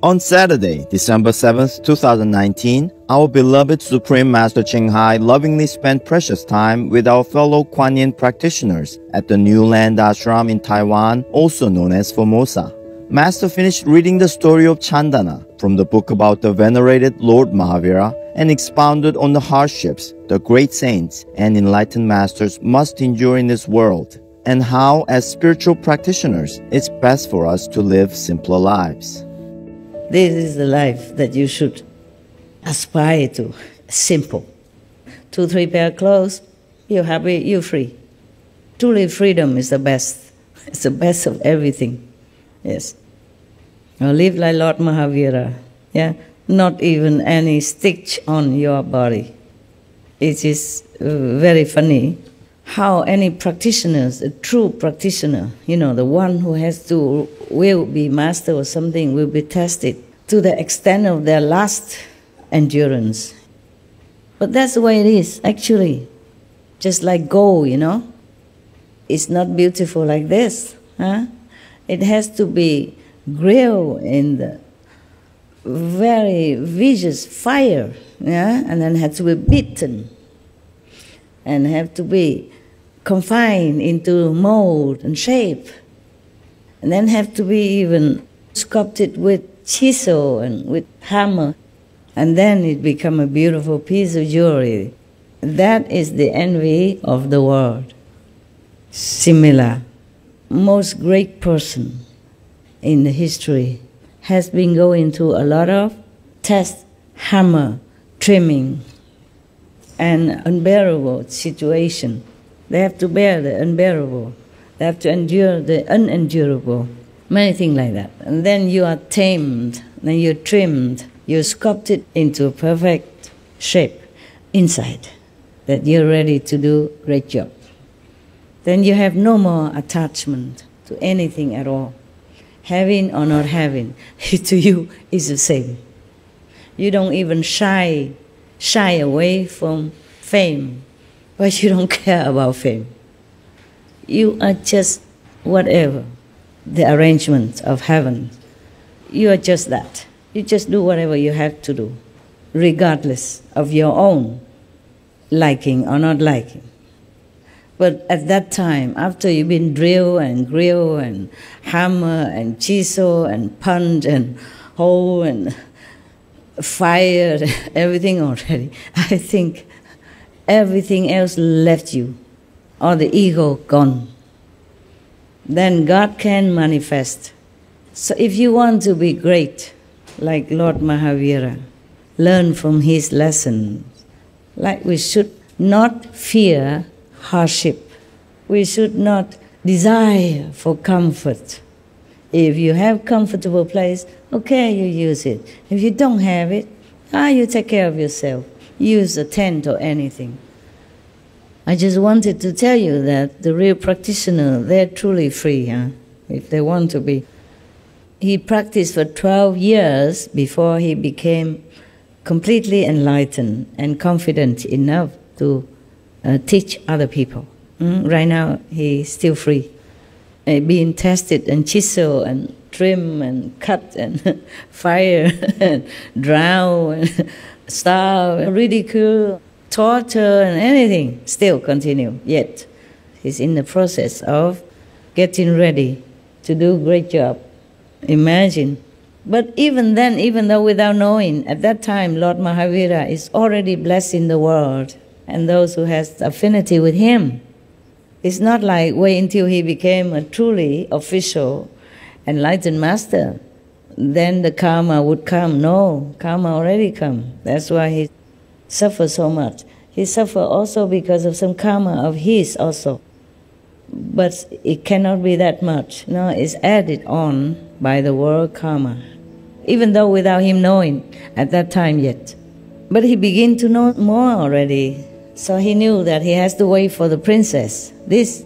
On Saturday, December 7th, 2019, our beloved Supreme Master Ching Hai lovingly spent precious time with our fellow Kuan Yin practitioners at the New Land Ashram in Taiwan, also known as Formosa. Master finished reading the story of Chandana from the book about the venerated Lord Mahavira and expounded on the hardships the great saints and enlightened masters must endure in this world, and how, as spiritual practitioners, it's best for us to live simpler lives. This is the life that you should aspire to. Simple. 2-3 pair of clothes, you're happy, you're free. Truly freedom is the best. It's the best of everything. Yes. Now live like Lord Mahavira. Yeah? Not even any stitch on your body. It is very funny how any practitioners, a true practitioner, the one who will be master or something, will be tested to the extent of their last endurance. But that's the way it is, actually. Just like gold, It's not beautiful like this. Huh? It has to be grilled in the very vicious fire, and then has to be beaten, and have to be confined into mold and shape, and then have to be even sculpted with chisel and with hammer, and then it become a beautiful piece of jewelry. That is the envy of the world. Similar, most great person in the history has been going through a lot of test, hammer, trimming, and unbearable situation. They have to bear the unbearable. They have to endure the unendurable. Many things like that. And then you are tamed, then you're trimmed, you're sculpted into a perfect shape inside, that you're ready to do a great job. Then you have no more attachment to anything at all. Having or not having, to you is the same. You don't even shy away from fame, but you don't care about fame. You are just whatever, the arrangement of heaven. You are just that. You just do whatever you have to do, regardless of your own liking or not liking. But at that time, after you've been drilled and grilled and hammer and chisel and punch and hole and fire, everything already, I think everything else left you, or the ego gone. Then God can manifest. So if you want to be great, like Lord Mahavira, learn from his lessons. Like we should not fear hardship. We should not desire for comfort. If you have comfortable place, okay, you use it. If you don't have it, you take care of yourself. Use a tent or anything. I just wanted to tell you that the real practitioner, they're truly free, if they want to be. He practiced for 12 years before he became completely enlightened and confident enough to teach other people. Right now, he's still free. Being tested and chisel and trim and cut and fire and drown and starve, ridicule, torture and anything still continue. Yet, he's in the process of getting ready to do a great job. Imagine. But even then, even though without knowing, at that time, Lord Mahavira is already blessing the world and those who has affinity with him. It's not like wait until he became a truly official enlightened master, then the karma would come. No, karma already come. That's why he suffers so much. He suffers also because of some karma of his also. But it cannot be that much. No, it's added on by the world karma, even though without him knowing at that time yet. But he began to know more already. So he knew that he has to wait for the princess, this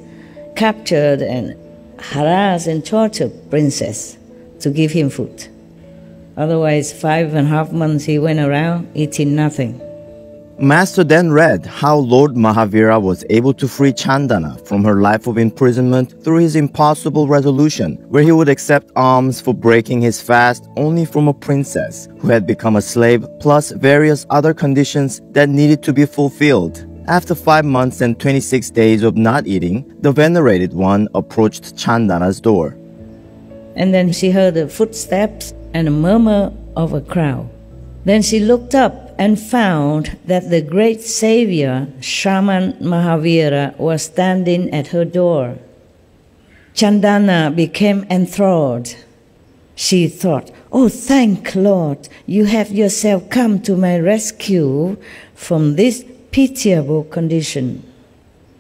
captured and harassed and tortured princess, to give him food. Otherwise, 5.5 months he went around eating nothing. Master then read how Lord Mahavira was able to free Chandana from her life of imprisonment through his impossible resolution, where he would accept alms for breaking his fast only from a princess who had become a slave, plus various other conditions that needed to be fulfilled. After 5 months and 26 days of not eating, the venerated one approached Chandana's door. And then she heard the footsteps and a murmur of a crowd. Then she looked up and found that the great savior, Shaman Mahavira, was standing at her door. Chandana became enthralled. She thought, "Oh, thank Lord, you have yourself come to my rescue from this pitiable condition."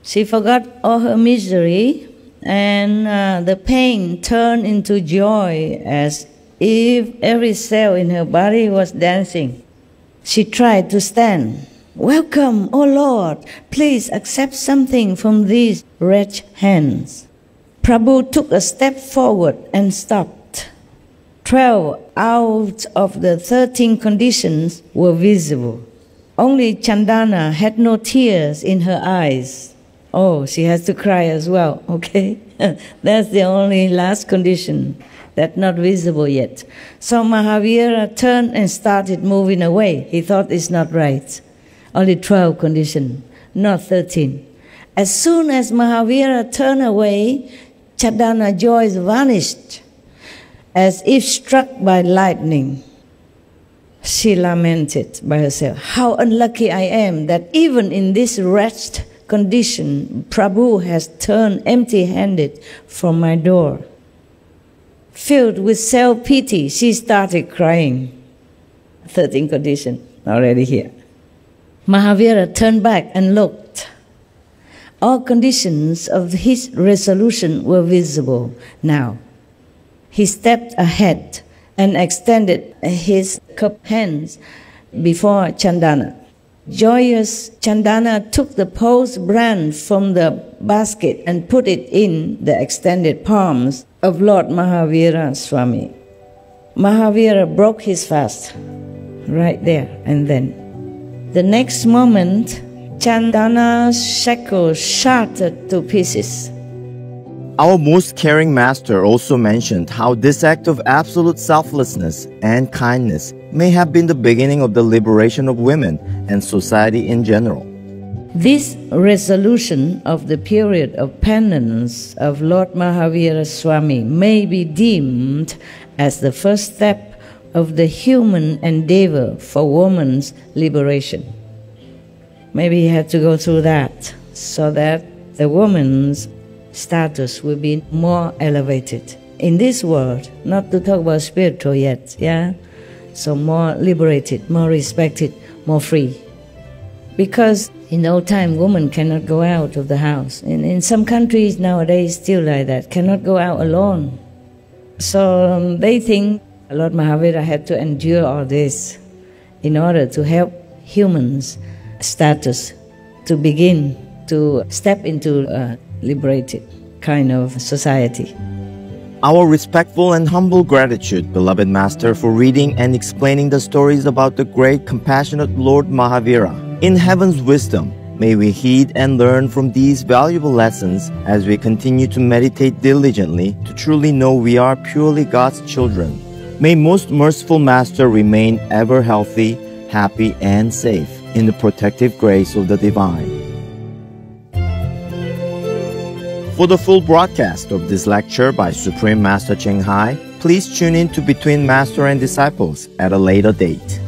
She forgot all her misery, and the pain turned into joy as if every cell in her body was dancing. She tried to stand. "Welcome, O Lord, please accept something from these wretched hands." Prabhu took a step forward and stopped. 12 out of the 13 conditions were visible. Only Chandana had no tears in her eyes. Oh, she has to cry as well, okay? That's the only last condition that's not visible yet. So Mahavira turned and started moving away. He thought it's not right. Only 12 conditions, not 13. As soon as Mahavira turned away, Chandana's joy vanished, as if struck by lightning. She lamented by herself, "How unlucky I am that even in this wretched condition, Prabhu has turned empty-handed from my door." Filled with self-pity, she started crying. 13 condition already here. Mahavira turned back and looked. All conditions of his resolution were visible now. He stepped ahead and extended his cupped hands before Chandana. Joyous, Chandana took the post brand from the basket and put it in the extended palms of Lord Mahavira Swami. Mahavira broke his fast right there and then. The next moment, Chandana's shackles shattered to pieces. Our most caring master also mentioned how this act of absolute selflessness and kindness may have been the beginning of the liberation of women and society in general. This resolution of the period of penance of Lord Mahavira Swami may be deemed as the first step of the human endeavor for woman's liberation. Maybe he had to go through that so that the woman's status will be more elevated in this world, not to talk about spiritual yet, yeah? So more liberated, more respected, more free. Because in old time, women cannot go out of the house. In some countries nowadays, still like that, cannot go out alone. So they think Lord Mahavira had to endure all this in order to help humans' status to begin to step into a liberated kind of society. Our respectful and humble gratitude, beloved Master, for reading and explaining the stories about the great compassionate Lord Mahavira. In heaven's wisdom, may we heed and learn from these valuable lessons as we continue to meditate diligently to truly know we are purely God's children. May most merciful Master remain ever healthy, happy, and safe in the protective grace of the Divine. For the full broadcast of this lecture by Supreme Master Ching Hai, please tune in to Between Master and Disciples at a later date.